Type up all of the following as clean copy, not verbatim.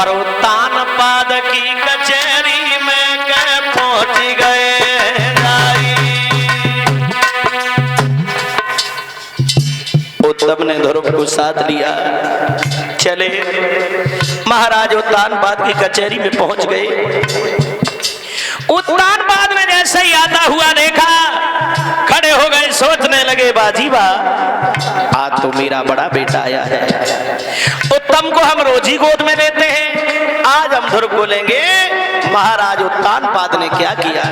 और उत्तान पाद की कचहरी में पहुंच गए। उत्तम ने ध्रुव को साथ लिया, चले महाराज उत्तानपाद की कचहरी में पहुंच गए। उत्तानपाद में जैसे ही आता हुआ देखा, खड़े हो गए, सोचने लगे बाजी बा, आज तो मेरा बड़ा बेटा आया है। उत्तम को हम रोज ही गोद में लेते हैं, आज हम ध्रुव को लेंगे। महाराज उत्तानपाद ने क्या किया,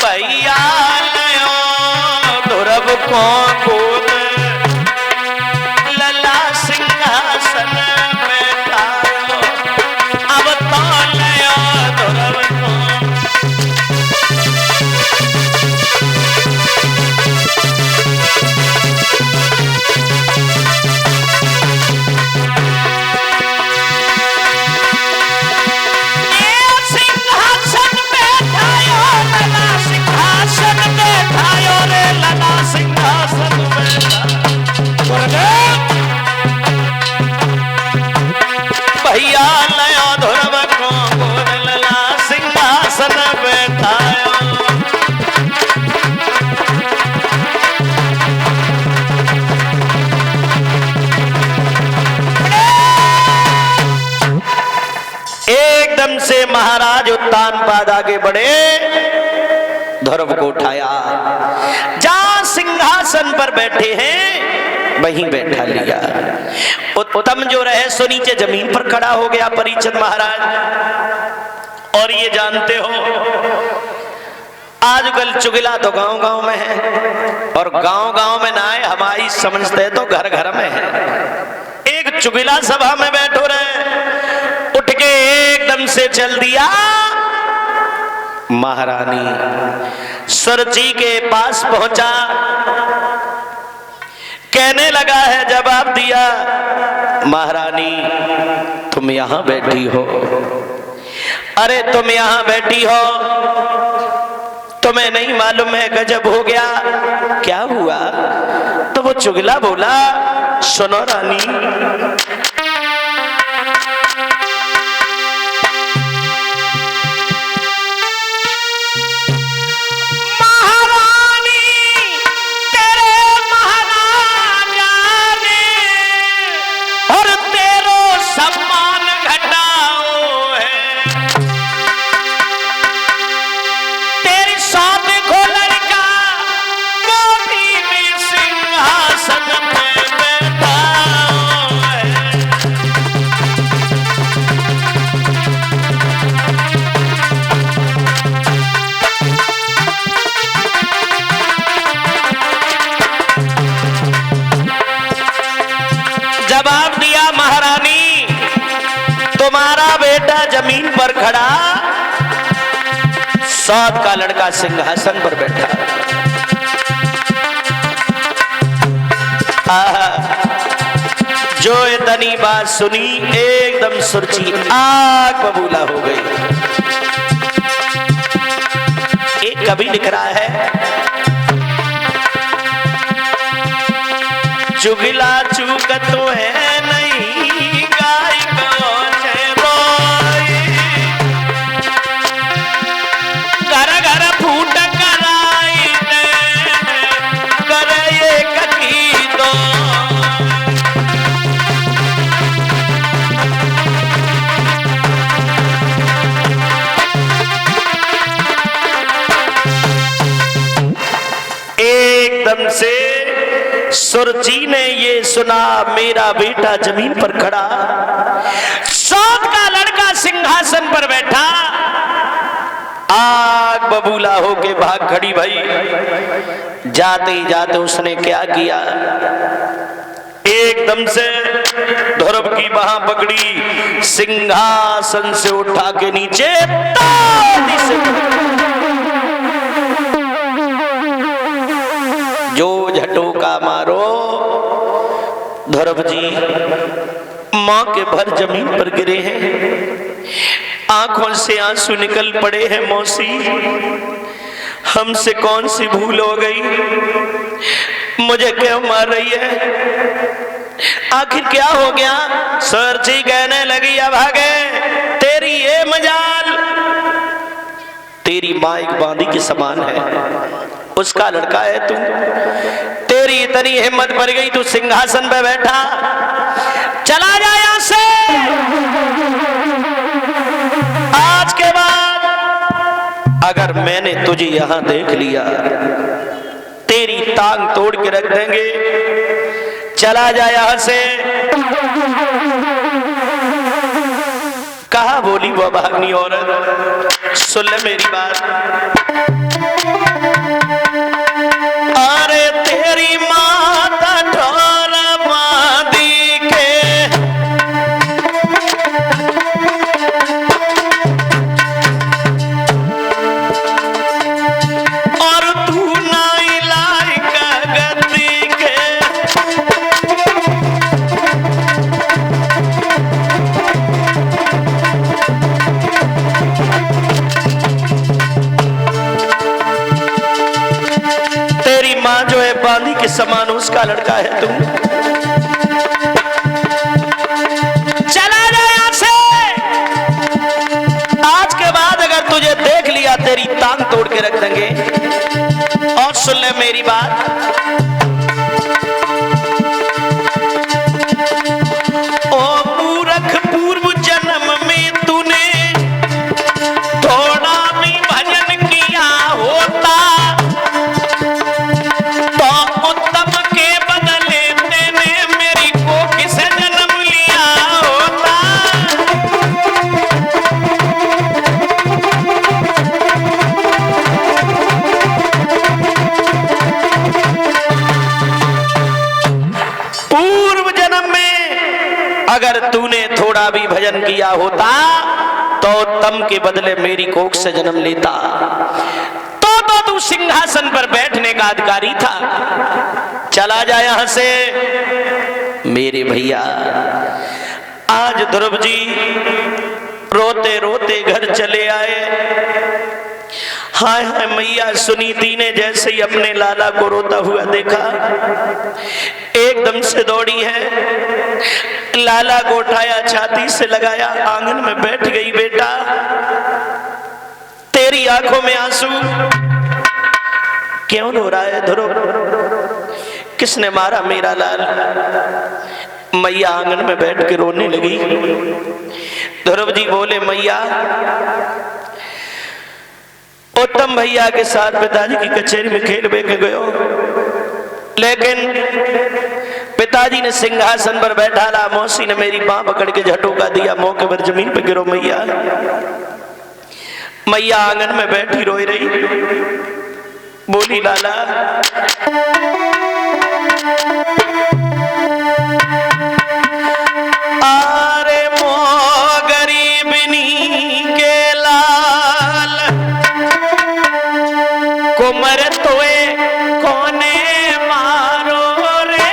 भैया ध्रुव को गोद लला सिंहासन बैठाओ, अब तो लयो ध्रुव को। भैया लयो ध्रुव को गोद लला सिंहासन बैठायो। एकदम से महाराज उत्तानपाद आगे बढ़े, ध्रुव को उठाया, जहां सिंहासन पर बैठे हैं वहीं बैठा लिया। उत्तम जो रहे सो नीचे जमीन पर खड़ा हो गया परीक्षित महाराज। और ये जानते हो आजकल चुगला तो गांव-गांव में है, और गांव-गांव में ना है, हमारी समझते तो घर-घर में है। एक चुगला सभा में बैठो रहे, उठ के एकदम से चल दिया महारानी सुरची के पास पहुंचा, कहने लगा है, जवाब दिया, महारानी तुम यहां बैठी हो। अरे तुम यहां बैठी हो, तुम्हें नहीं मालूम है गजब हो गया। क्या हुआ? तो वो चुगला बोला, सुनो रानी, जमीन पर खड़ा, सौत का लड़का सिंहासन पर बैठा। जो इतनी बात सुनी, एकदम सुरची आग बबूला हो गई। एक कवि लिख रहा है, चुगला चूक तो है नहीं, गाय को से सुरजी ने ये सुना, मेरा बेटा जमीन पर खड़ा, सौत का लड़का सिंहासन पर बैठा, आग बबूला होके भाग खड़ी भई। जाते ही जाते उसने क्या किया, एकदम से ध्रुव की बाह पकड़ी, सिंहासन से उठा के नीचे जो झटोका मारो, ध्रुव जी मां के भर जमीन पर गिरे हैं, आंखों से आंसू निकल पड़े हैं। मौसी हमसे कौन सी भूल हो गई, मुझे क्यों मार रही है? आखिर क्या हो गया? सरची कहने लगी, अब आगे तेरी ये मजाल, तेरी माँ एक बांदी के समान है, उसका लड़का है तू, तेरी इतनी हिम्मत बढ़ गई, तू सिंहासन पे बैठा, चला जा यहां से। आज के बाद अगर मैंने तुझे यहां देख लिया, तेरी टांग तोड़ के रख देंगे, चला जा यहां से। कहा बोली वो भागनी औरत, सुन ले मेरी बात। अरे तेरी माता ढोर बांधी के, और तू नाई लायक गद्दी के, मां जो है बांदी के समान, उसका लड़का है तू, चला जा यहां से। आज के बाद अगर तुझे देख लिया, तेरी टांग तोड़ के रख देंगे। और सुन ले मेरी बात, ओ मूर्ख, पूर्व जन्म में तूने थोड़ा भी भजन किया होता, अगर तूने थोड़ा भी भजन किया होता तो तम के बदले मेरी कोख से जन्म लेता, तो तू सिंहासन पर बैठने का अधिकारी था। चला जा यहां से। मेरे भैया, आज ध्रुव जी रोते रोते घर चले आए। हाय हाय मैया सुनीति ने जैसे ही अपने लाला को रोता हुआ देखा, एकदम से दौड़ी है, लाला को उठाया, छाती से लगाया, आंगन में बैठ गई। बेटा, तेरी आंखों में आंसू क्यों रो रहा है ध्रुव? किसने मारा मेरा लाल? मैया आंगन में बैठ के रोने लगी। ध्रुव जी बोले, मैया उत्तम भैया के साथ पिताजी की कचहरी में खेल बेच गयो, लेकिन पिताजी ने सिंहासन पर बैठा ला, मौसी ने मेरी बांह पकड़ के झटोका दिया, मौके पर जमीन पे गिरो। मैया मैया आंगन में बैठी रोई रही, बोली, लाला आरे मो गरीबनी के लाल को मर तोए कोने मारो रे,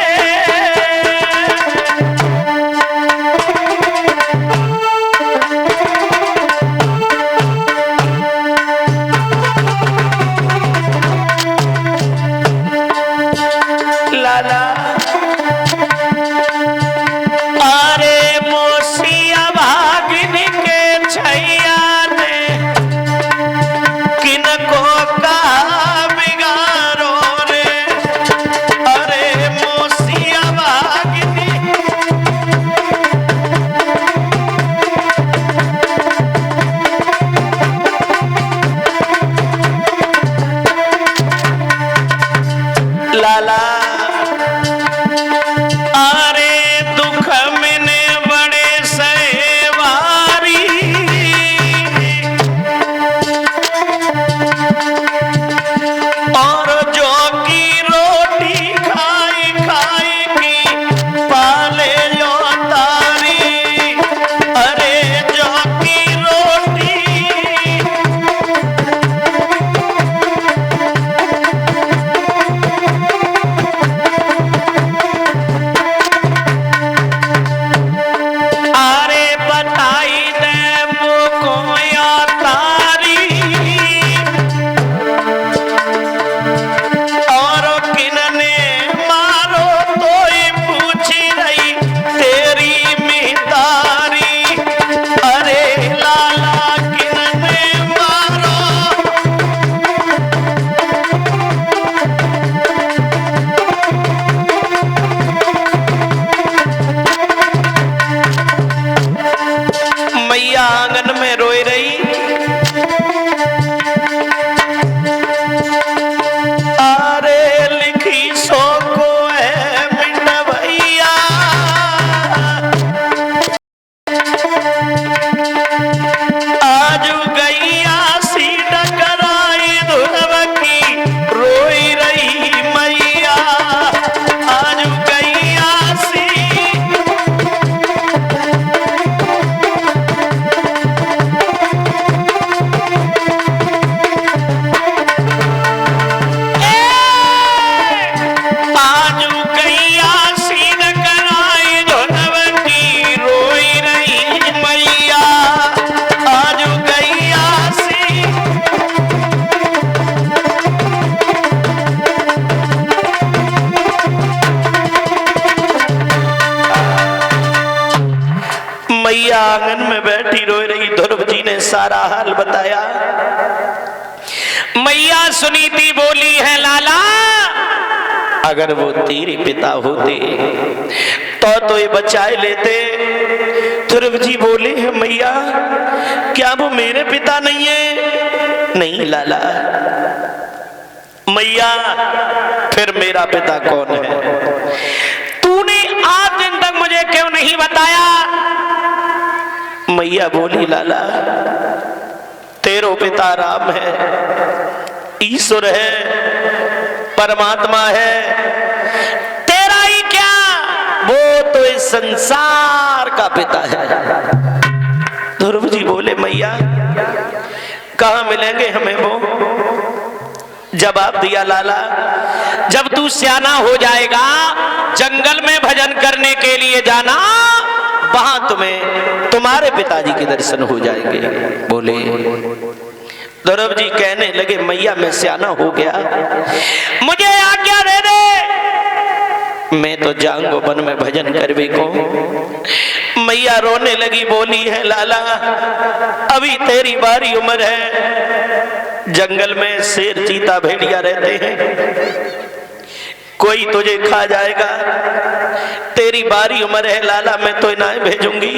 लाला अरे मोसिया भागिनी के छैया ने किनको का बिगाड़ो रे, अरे मोसिया भागिनी लाला अरे दुख मैंने बड़े सहवारी, और जो की रोटी खाई खाई की पाले जो तारी, अरे जो की रोटी मैया आंगन में बैठी रो रही। ध्रुव जी ने सारा हाल बताया। मैया सुनीति बोली है, लाला अगर वो तेरे पिता होते तो ये बचाए लेते। ध्रुव जी बोले हैं, मैया क्या वो मेरे पिता नहीं है? नहीं लाला। मैया फिर मेरा पिता कौन है? तूने आज दिन तक मुझे क्यों नहीं बताया? मैया बोली, लाला तेरो पिता राम है, ईश्वर है, परमात्मा है। तेरा ही क्या, वो तो इस संसार का पिता है। ध्रुव जी बोले, मैया कहां मिलेंगे हमें वो? जवाब दिया, लाला जब तू सियाना हो जाएगा जंगल में भजन करने के लिए जाना, वहां तुम्हें तुम्हारे पिताजी के दर्शन हो जाएंगे। बोले ध्रुव जी कहने लगे, मैया मैं सियाना हो गया, मुझे आज्ञा दे दे, मैं तो जाऊंगा वन में भजन करवे को। मैया रोने लगी, बोली है, लाला अभी तेरी बारी उम्र है, जंगल में शेर चीता भेड़िया रहते हैं, कोई तुझे खा जाएगा, तेरी बारी उम्र है लाला, मैं तो इन्हें भेजूंगी।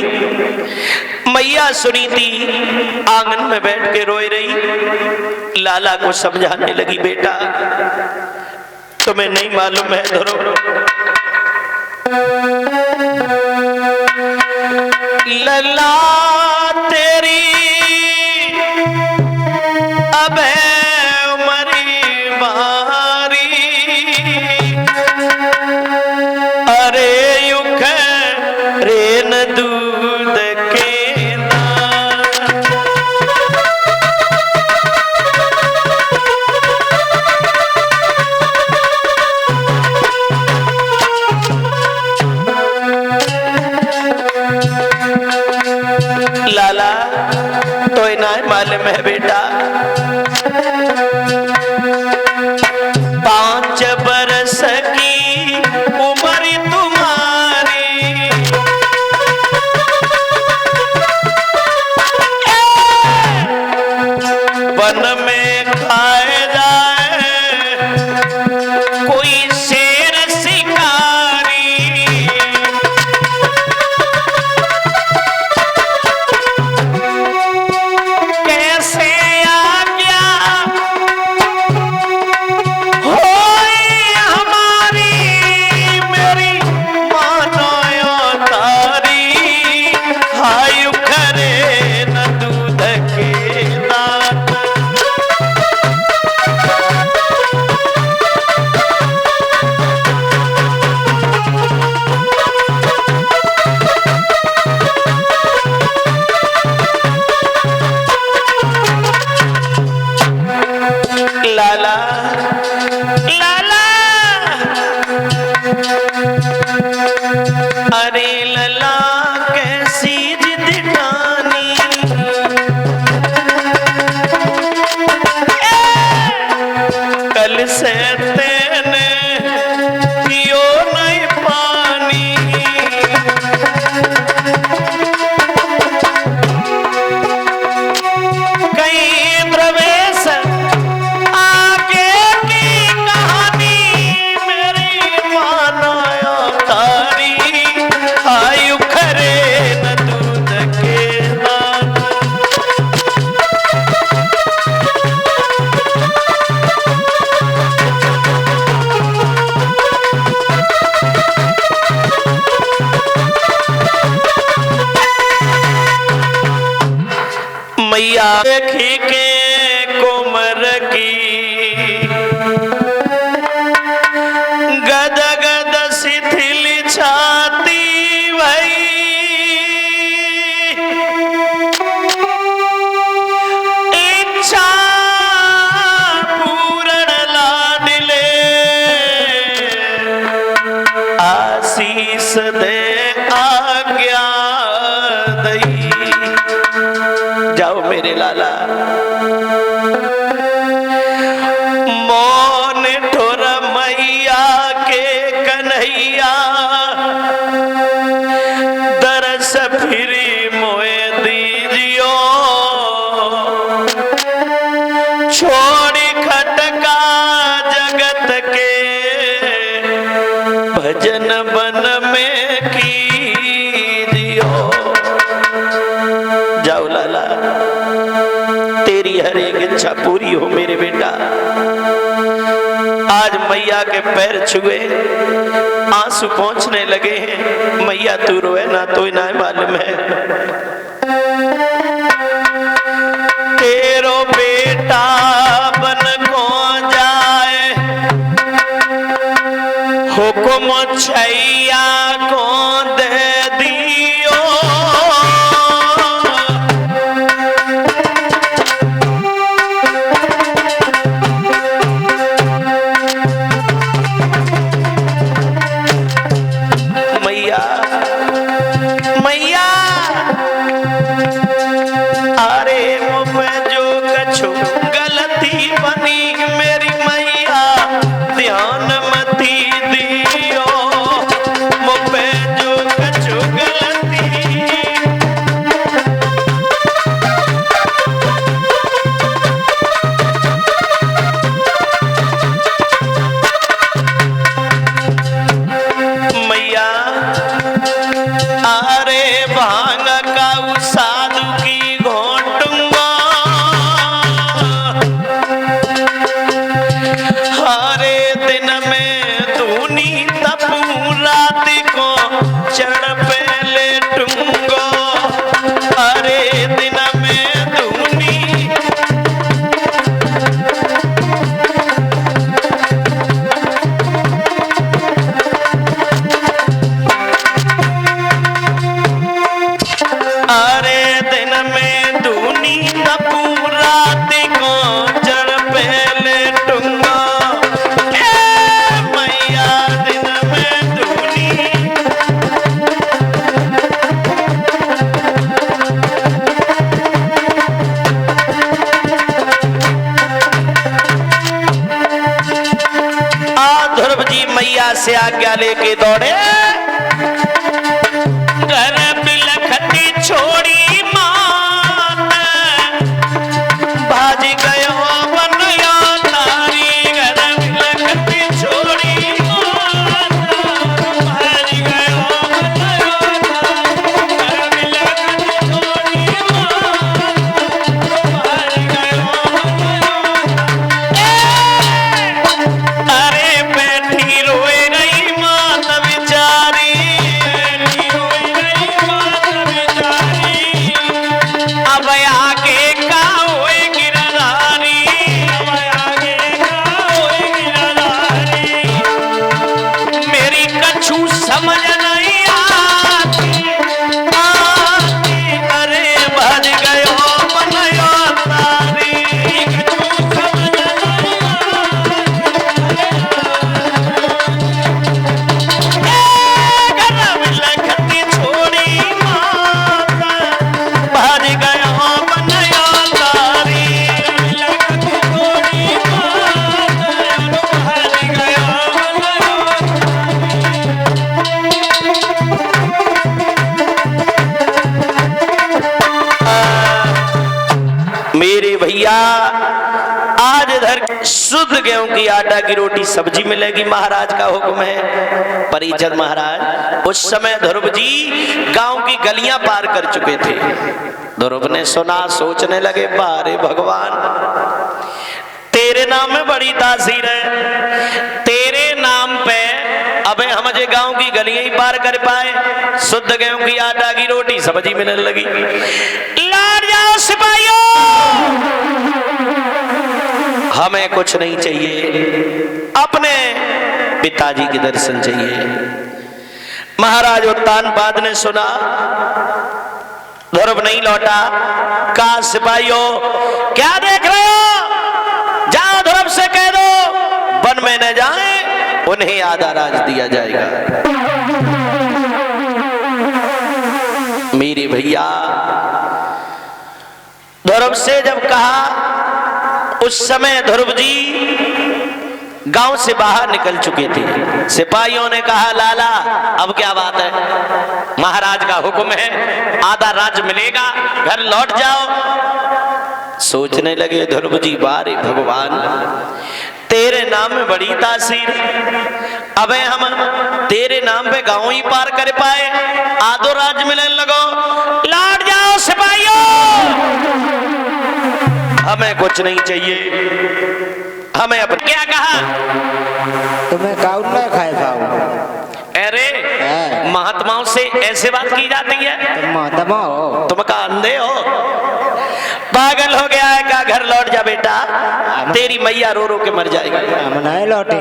मैया सुनीति आंगन में बैठ के रोई रही। लाला को समझाने लगी, बेटा तुम्हें नहीं मालूम है ध्रुव, लला तेरी अब है उमरी बारी, अरे युख रेन दूध के नार। लाला तो इन्हें मालूम है बेटा, 5 बरस की उम्र तुम्हारी, वन में खाए जाए कोई शेर शिकारी, कैसे आज्ञा होई हमारी, मेरी मानो तारी, हाय खरे न दूध के दांत। लाला लाला अरे लला कैसी जिद ठानी, कल से तेने पियो नहीं पानी, कहीं प्रवेश आगे की कहानी, मेरी मानो तारी, आयु खरे न दूध के दांत। मैया देखी के कोमर की गद गद शिथिल छाती भई, इच्छा पूर्ण लाडले, आशीष दे आज्ञा दई। जाओ मेरे लाला, मौन ठोर मैया के कन्हैया, दरस फिरी भजन बन में कीजियो। जाओ लाला, तेरी हर एक इच्छा पूरी हो मेरे बेटा। आज मैया के पैर छुए, आंसू पहुंचने लगे हैं। मैया तू रोए ना तो ना मालूम है, तेरो बेटा बन को जाए, हुक्म छैया को दे दियो। मैया मैया अरे मुझे जो कछु गलती बनी मेरी मैया ध्यान मती दियो। मुझे जो कछु गलती मैया अरे भांग का साधु की घोटूंगा, हरे दिन में धूनी तपू रात को चढ़ पे लेटूंगा। हरे दिन में धूनी अरे दिन में धूनी तपू रात को चढ़ पे लेटूंगा। मैया दिन में धूनी ध्रुव जी मैया से आज्ञा लेके दौड़े, घर बिलखती छोड़ी मात, भाज गयो बनया तारी। घर बिलखती छोड़ी मात, भाज गयो बनया तारी। घर बिलखती छोड़ी मात, भाज गयो बनया। अरे बैठी रोए रही मात बिचारी, बैठी रोए रही मात बिचारी। अब आगे का होए गिरधारी, अब आगे का होए गिरधारी। मेरी कछु समझ नहीं आती, अरे भज गयो बनयो तारी। कछु समझ नहीं लखती छोड़ी माता, भाज गयो बनया तारी। लखती छोड़ी माता, भाज गयो बनया। मेरे भैया आज इधर शुद्ध गेहूं की आटा की रोटी सब्जी मिलेगी, महाराज का हुक्म है। परिचद महाराज उस समय ध्रुव जी गांव की गलियां पार कर चुके थे। ध्रुव ने सुना, सोचने लगे, बारे भगवान तेरे नाम में बड़ी तासीर है, तेरे नाम पे अबे हम जे गांव की गलियां ही पार कर पाए, शुद्ध गेहूं की आटा की रोटी सब्जी मिलने लगी। लौट जाओ सिपाहियों, हमें कुछ नहीं चाहिए, अपने पिताजी के दर्शन चाहिए। महाराज उत्तानपाद ने सुना, ध्रुव नहीं लौटा, कहा सिपाहियों क्या देख रहे हो, जाओ ध्रुव से कह दो वन में न जाए, उन्हें आधा राज दिया जाएगा। मेरे भैया ध्रुव से जब कहा, उस समय ध्रुव जी गांव से बाहर निकल चुके थे। सिपाहियों ने कहा, लाला अब क्या बात है, महाराज का हुक्म है, आधा राज मिलेगा, घर लौट जाओ। सोचने लगे ध्रुव जी, बारे भगवान तेरे नाम में बड़ी तासीर, अबे हम तेरे नाम पे गांव ही पार कर पाए, आधो राज मिलने लगो। लौट जाओ सिपाहियों, हमें कुछ नहीं चाहिए, हमें अब क्या कहा? तुम्हें काउन ना खाए पाऊं। अरे महात्माओं से ऐसे बात की जाती है? तुम महात्मा हो? तुम का अंधे हो, पागल हो गया है का? घर लौट जा बेटा, तेरी मैया रो रो के मर जाएगी। हम नहीं लौटे।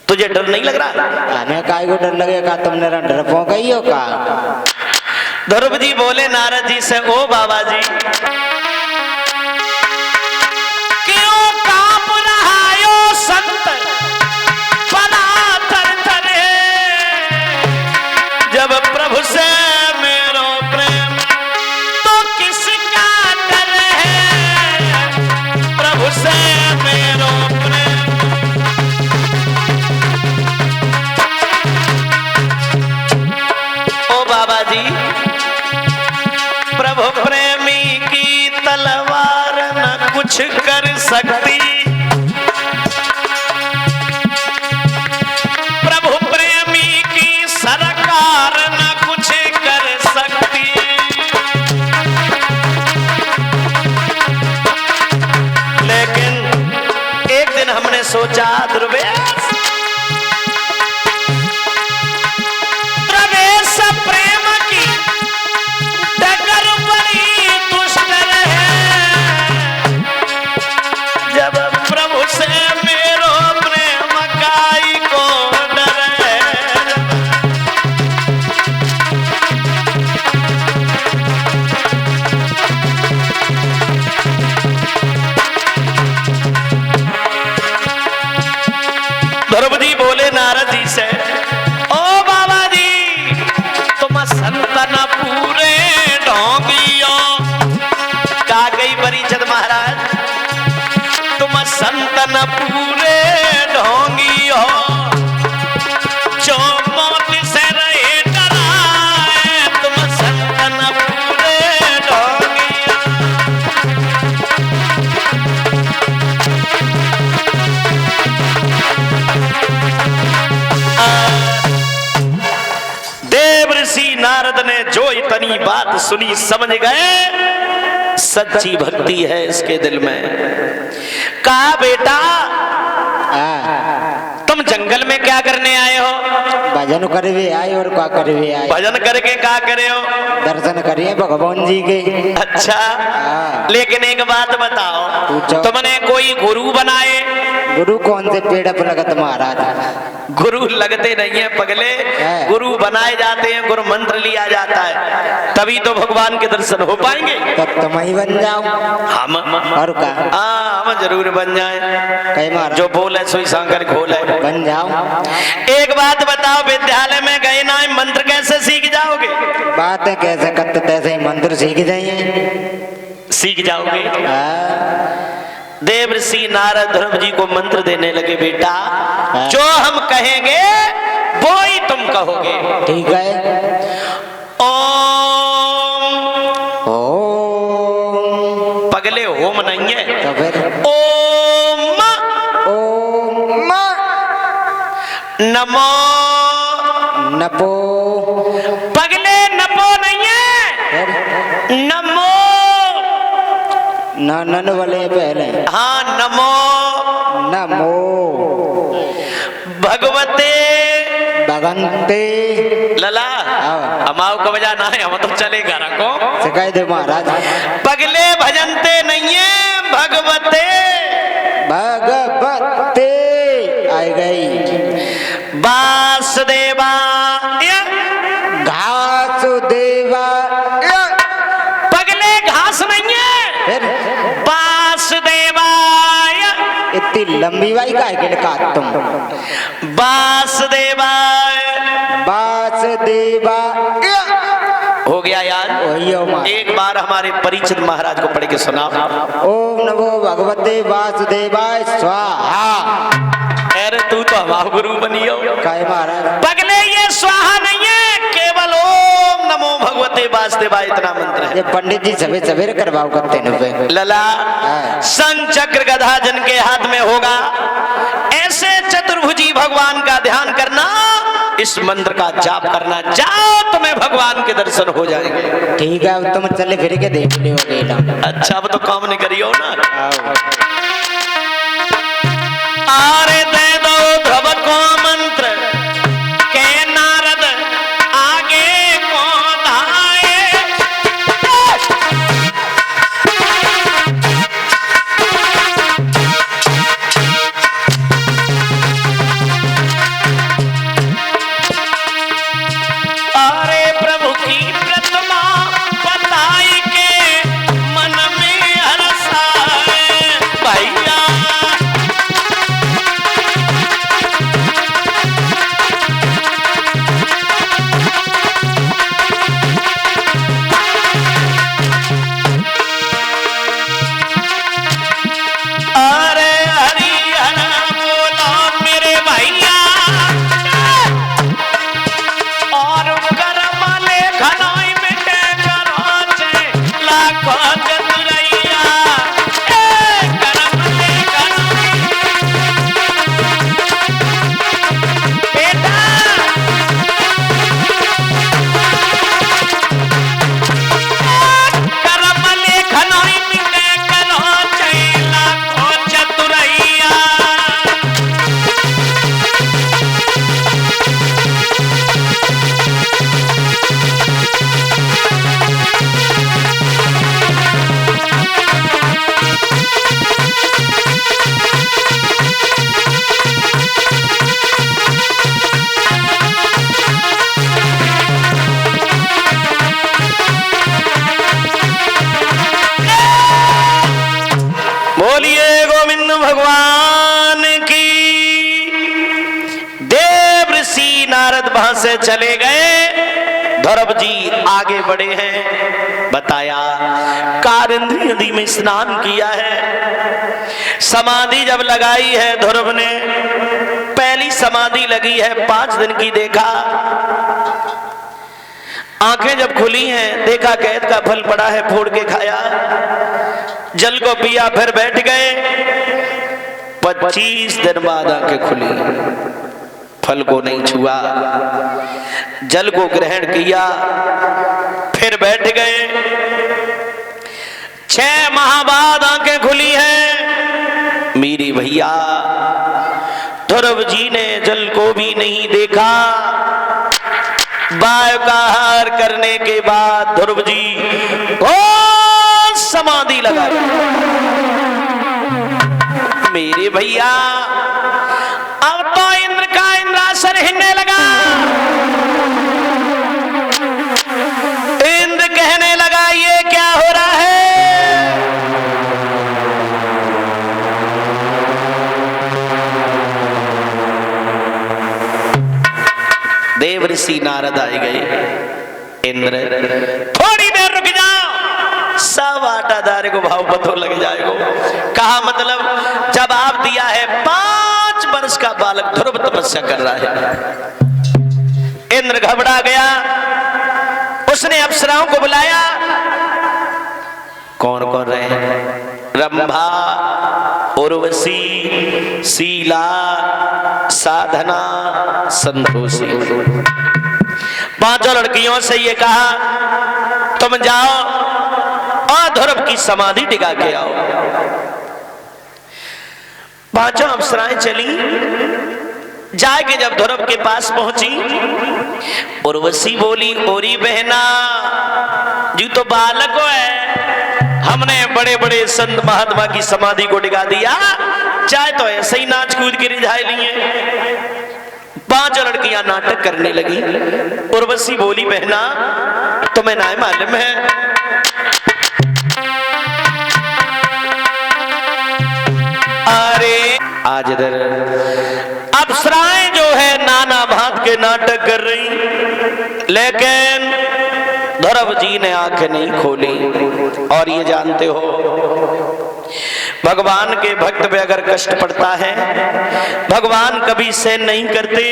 तुझे डर नहीं लग रहा? हमें काय को डर लगेगा? तुमने डर गई हो का? ध्रुव जी बोले नारद जी से, ओ बाबा जी क्यों कांप रहा यो संत बना थर-थर है, जब प्रभु से मेरो प्रेम तो किसका डर है, प्रभु से मेरो प्रेम। ओ बाबा जी प्रभु प्रेमी की तलवार न कुछ कर सकती, प्रभु प्रेमी की सरकार न कुछ कर सकती। लेकिन एक दिन हमने सोचा ध्रुवेश प्रेम की डगर बड़ी दुष्कर है, जब प्रभु से मेरो प्रेम काई को डर है। ध्रुव जी बोले नारद जी से, ओ बाबा जी तुम संतन पूरे ढोंगियो, का गई परीक्षित महाराज, तुम संतन पूरे ढोंगियो, जो मौत से रहे डराए, तुम संतन पूरे ढोंगियो। देव ऋषि नारद ने जो इतनी बात सुनी समझ गए सच्ची भक्ति है इसके दिल में। कहा बेटा तुम जंगल में क्या करने आए हो? भजन करे आए और क्या करे आए? भजन करके क्या करे हो? दर्शन करिए भगवान जी के। अच्छा लेकिन एक बात बताओ, तुमने कोई गुरु बनाए? गुरु कौन से पेड़ पर लगत महाराज? गुरु लगते नहीं है पगले, गुरु बनाए जाते हैं, गुरु मंत्र लिया जाता है, तभी तो भगवान के दर्शन हो पाएंगे। तब तुम ही बन जाओ। हम और का? हम जरूर बन जाए, कई मार जो बोले सोई शंकर खोले, बन जाओ। एक बात बताओ, विद्यालय में गए ना मंत्र कैसे सीख जाओगे? बात है कैसे करते तैसे ही मंत्र सीख जाइए, सीख जाओगे। देव ऋषि नारद ध्रुव जी को मंत्र देने लगे, बेटा जो हम कहेंगे वो ही तुम कहोगे। ठीक है। ओम। ओम पगले ओम नहीं है तो फिर ओम। ओम नमो। नपो। पगले नपो नहीं है, नमो। नन वाले पहले। हाँ नमो। नमो भगवते भगवते लला। हमाओ को बजाना है, हम तो चले घर को सिखाई दे महाराज। पगले भजनते नहीं है, भगवते। भगवते आई गई। वासुदेवा घासुदेवा। पगले घास नहीं है, फिर वासुदेवाय। इतनी लंबी बाई का है लिखा तुम? वासुदेवाय। वासुदेवा हो गया याद? एक बार हमारे परिचित महाराज को पढ़ के सुनाओ। ओम नमो भगवते वासुदेवाय स्वाहा। अरे तू तो हमारा गुरु बनी हो। काय महाराज? पगले ये स्वाहा नहीं है, केवल ओम नमो भगवते देव वासुदेव इतना मंत्र है। ये पंडित जी सवेरे सवेरे करवाओ करते नुपे लला हाँ। संग चक्र गदा जिनके हाथ में होगा, ऐसे चतुर्भुजी भगवान का ध्यान करना, इस मंत्र का जाप करना, जाओ तुम्हें भगवान के दर्शन हो जाएंगे। ठीक है, अब तुम चले फिर के देख लियोगे ना। अच्छा अब तो काम नहीं करियो ना। आओ। आरे दे दो ध्रुव को मंत्र के नारद आगे को धाये। अरे प्रभु की प्रतिमा बताई के मन में हर्षाए भैया। अरे हरि हर बोलो मेरे भैया, और कर्म लेखनाई मिटे करोचे लाखों चतुरैया। कर्म लेखनाई बेटा, कर्म लेखनाई मिटे करोचे लाखों चतुरैया। बोलिए गोविंद भगवान की। देव ऋषि नारद वहां से चले गए, ध्रुव जी आगे बढ़े हैं। बताया कारिंदी नदी में स्नान किया है, समाधि जब लगाई है ध्रुव ने, पहली समाधि लगी है 5 दिन की। देखा आंखें जब खुली हैं, देखा कैद का फल पड़ा है, फोड़ के खाया, जल को पिया, फिर बैठ गए। 25 दिन बाद आंखें खुली, फल को नहीं छुआ, जल को ग्रहण किया, फिर बैठ गए। 6 माह बाद आंखें खुली हैं मेरी भैया। ध्रुव जी ने जल को भी नहीं देखा। वायु का आहार करने के बाद ध्रुव जी घोर समाधि लगाई मेरे भैया। अब तो इंद्र का इंद्रासन हिलने लगा। इंद्र कहने लगा ये क्या हो रहा है। देव ऋषि नारद आए गए। इंद्र थोड़ी देर रुक जाओ, सब आटादारे को भाव पतो लग जाएगा। कहा मतलब जवाब दिया है 5 वर्ष का बालक ध्रुव तपस्या कर रहा है। इंद्र घबरा गया, उसने अप्सराओं को बुलाया। कौन कौन रहे? रंभा, उर्वशी, शीला, साधना, संतोषी। 5 लड़कियों से ये कहा तुम जाओ और ध्रुव की समाधि टिका के आओ। 5 अप्सराएं चली, जाके जब ध्रुव के पास पहुंची, उर्वशी बोली ओरी बहना जी तो बालक है, हमने बड़े बड़े संत महात्मा की समाधि को टिका दिया, चाहे तो ऐसे ही नाच कूद के रिझाए लिए। 5 लड़कियां नाटक करने लगी। उर्वशी बोली बहना तुम्हें ना मालूम है अरे आज इधर अप्सराएं जो है नाना भांत के नाटक कर रही, लेकिन ध्रुव जी ने आंखें नहीं खोली। और ये जानते हो भगवान के भक्त पे अगर कष्ट पड़ता है, भगवान कभी सहन नहीं करते।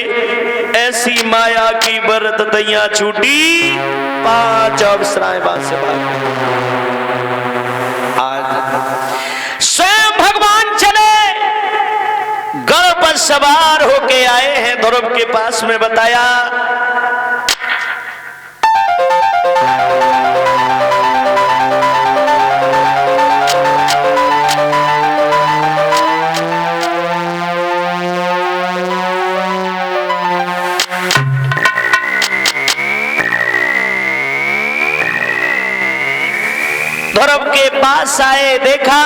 ऐसी माया की बरत दैया छूटी, 5 अप्सराएं बात से बात। आज स्वयं भगवान चले, गढ़ पर सवार होके आए हैं, ध्रुव के पास में बताया ध्रुव के पास आए, देखा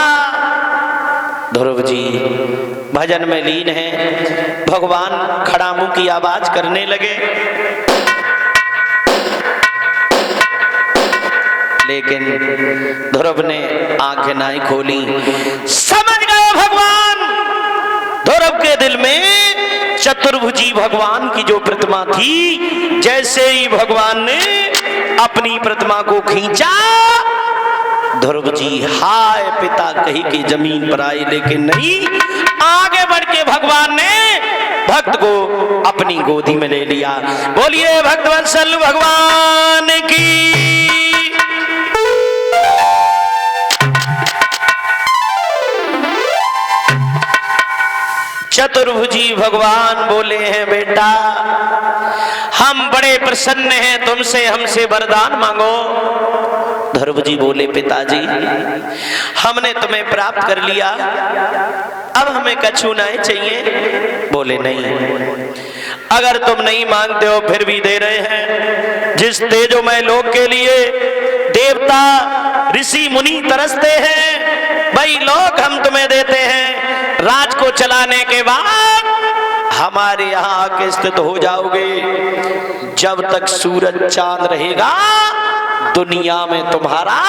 ध्रुव जी भजन में लीन है। भगवान खड़ामू की आवाज करने लगे, लेकिन ध्रुव ने आंखें नहीं खोली। समझ गए भगवान, ध्रुव के दिल में चतुर्भुजी भगवान की जो प्रतिमा थी, जैसे ही भगवान ने अपनी प्रतिमा को खींचा, ध्रुव जी हाय पिता कही के जमीन पर आए, लेकिन नहीं, आगे बढ़ के भगवान ने भक्त को अपनी गोदी में ले लिया। बोलिए भक्तवत्सल भगवान की। चतुर्भुजी भगवान बोले हैं, बेटा हम बड़े प्रसन्न हैं तुमसे, हमसे वरदान मांगो। ध्रुव जी बोले, पिताजी हमने तुम्हें प्राप्त कर लिया, अब हमें कछु नहीं चाहिए। बोले नहीं, अगर तुम नहीं मांगते हो फिर भी दे रहे हैं। जिस तेजोमय लोक के लिए देवता ऋषि मुनि तरसते हैं, वही लोक हम तुम्हें देते हैं। राज को चलाने के बाद हमारे यहाँ आके स्थित हो जाओगे। जब तक सूरज चांद रहेगा दुनिया में तुम्हारा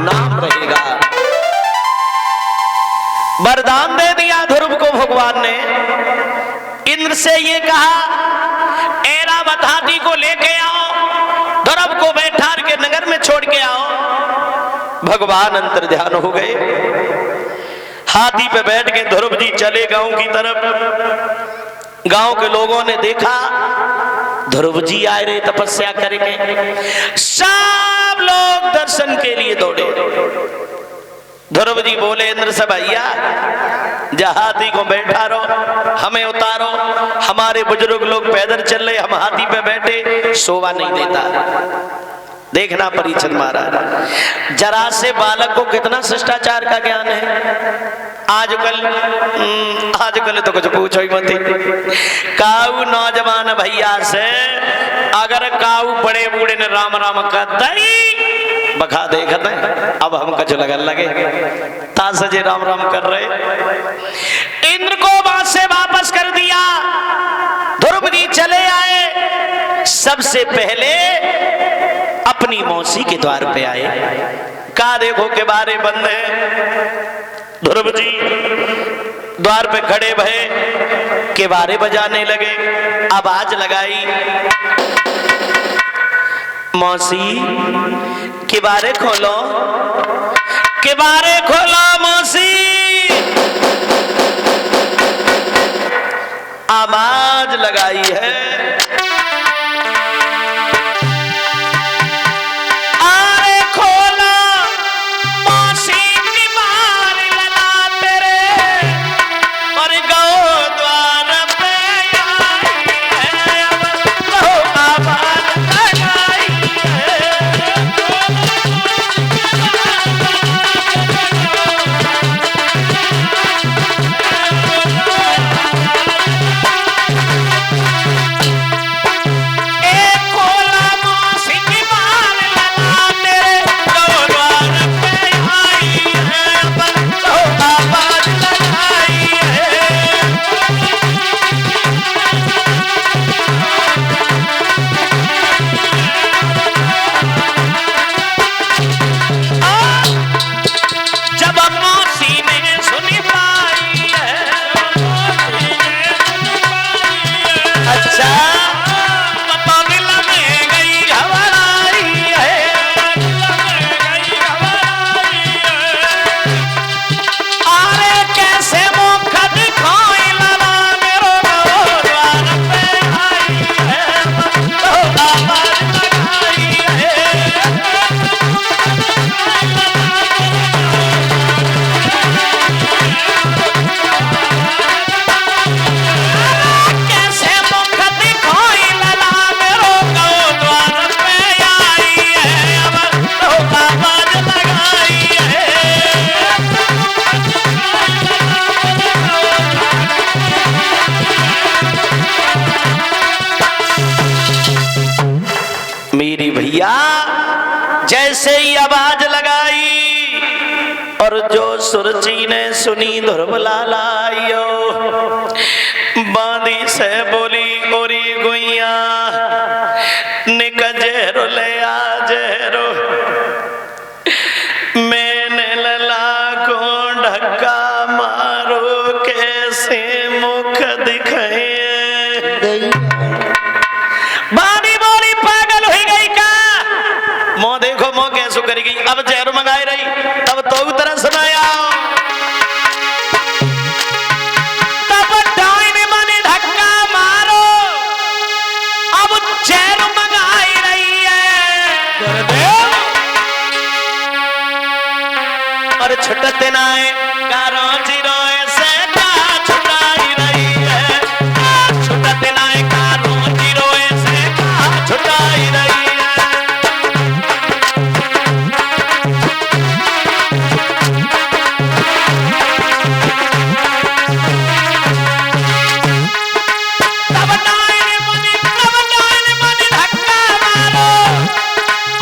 नाम रहेगा। वरदान दे दिया ध्रुव को भगवान ने। इंद्र से ये कहा, ऐरावत हाथी को लेके आओ, ध्रुव को बैठा के नगर में छोड़ के आओ। भगवान अंतर्ध्यान हो गए, हाथी पे बैठ के ध्रुव जी चले गांव की तरफ। गांव के लोगों ने देखा ध्रुव जी आए रहे तपस्या करके, सब लोग दर्शन के लिए दौड़े। ध्रुव जी बोले, इंद्र से भैया जा हाथी को बैठा रहो, हमें उतारो। हमारे बुजुर्ग लोग पैदल चल रहे, हम हाथी पे बैठे, शोभा नहीं देता। देखना परीक्षित महाराज, जरा से बालक को कितना शिष्टाचार का ज्ञान है। आजकल तो कुछ पूछो ही मत। काऊ नौजवान भैया से अगर काऊ बड़े बूढ़े ने राम राम कहते बखा देखते, अब हम कछ लगन लगे तासजे राम राम कर रहे। इंद्र को वहां से वापस कर दिया। ध्रुव जी चले आए, सबसे पहले अपनी मौसी के द्वार पे आए। कहा देखो के बारे बंद है। ध्रुव जी द्वार पे खड़े भये, के बारे बजाने लगे। आवाज लगाई, मौसी के बारे खोलो, के बारे खोलो मौसी। आवाज लगाई है, मेरी भैया जैसे ही आवाज लगाई और जो सुरची ने सुनी धुरबलालाइयो बांधी से बोली ओरी गुइया निक जहरो ले आ जहरो मैंने लला को ढक्का मारो कैसे मुख दिखाए बानी बोली पागल हो गई का मो देखो मो कैसो करेगी अब जहर मंगाई रही तब तो तरह सुनाया तब डाइन माने धक्का मारो अब जहर मंगाई रही है और छुटते नाए कारो चिरोए से का छुटाई रही है छुटते नाए कारो चिरोए से का छुटाई रही है तब डाइन माने धक्का मारो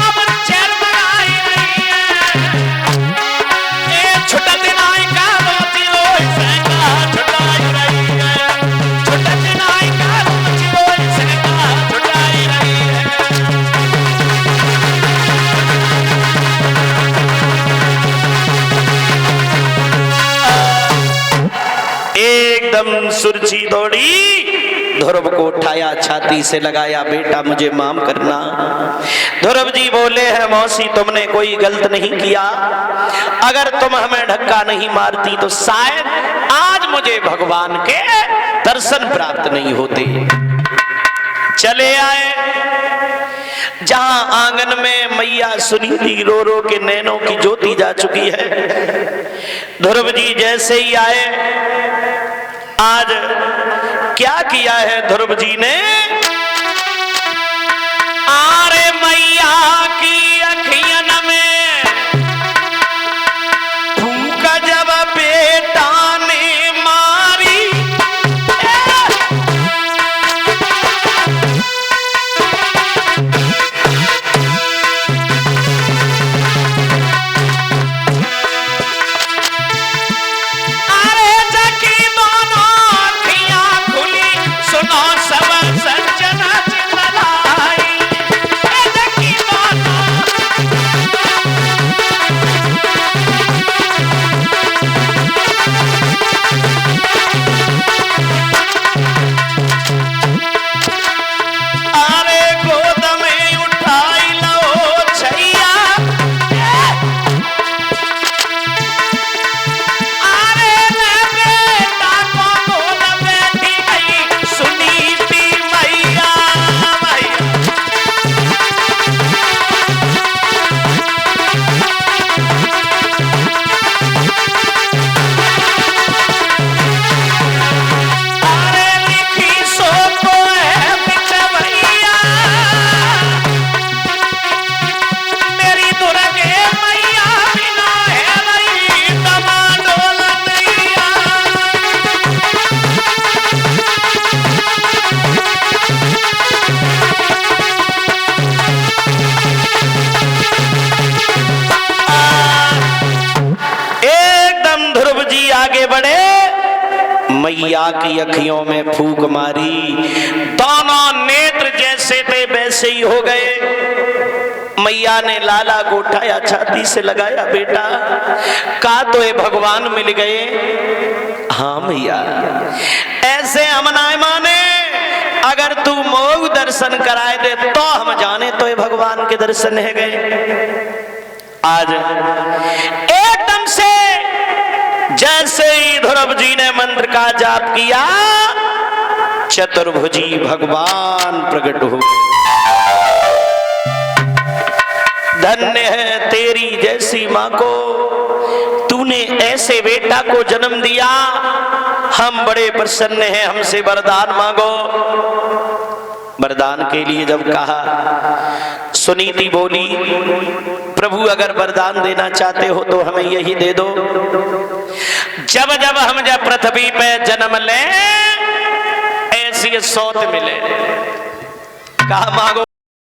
अब चैन मंगाई रही है छुटते नाई का रोती रोई से का छुटाई रही है छुटते नाई का रोती रोई से का छुटाई रही है एकदम सुरजी दौड़ी ध्रुव को उठाया छाती से लगाया बेटा मुझे माफ करना ध्रुव जी बोले हैं मौसी तुमने कोई गलत नहीं किया अगर तुम हमें धक्का नहीं मारती तो शायद आज मुझे भगवान के दर्शन प्राप्त नहीं होते चले आए जहां आंगन में मैया सुनीति रो रो के नैनों की ज्योति जा चुकी है ध्रुव जी जैसे ही आए आज क्या किया है ध्रुव जी ने आरे मैया की अखियन में फूक जब बेटा ने मारी अरे जकी दोनों अखियां खुली सुनो सब सज्जना चिल्लाई जकी दोनों अरे गोद में उठाई लो छैया अरे ले बेटा को गोद बैठी गई सुनीति मैया मैया अरे लिखी सो को है बिचवैया मेरी दुर्गे मैया बिना है रही तमाडोल नैया एकदम ध्रुव जी आगे बढ़े मैया की अखियों में फूंक मारी दोनों नेत्र जैसे थे वैसे ही हो गए मैया ने लाला को उठाया छाती से लगाया बेटा का तो ये भगवान मिल गए हाँ मैया ऐसे हम ना माने अगर तू मोग दर्शन कराए दे तो हम जाने तो ये भगवान के दर्शन है गए आज एकदम से जैसे ही ध्रुव जी ने मंत्र का जाप किया चतुर्भुजी भगवान प्रकट हो धन्य है तेरी जैसी मां को तूने ऐसे बेटा को जन्म दिया हम बड़े प्रसन्न हैं हमसे वरदान मांगो वरदान के लिए जब कहा सुनीति बोली प्रभु अगर वरदान देना चाहते हो तो हमें यही दे दो जब जब हम जब पृथ्वी पे जन्म लें ऐसी सौत मिले कहा मांगो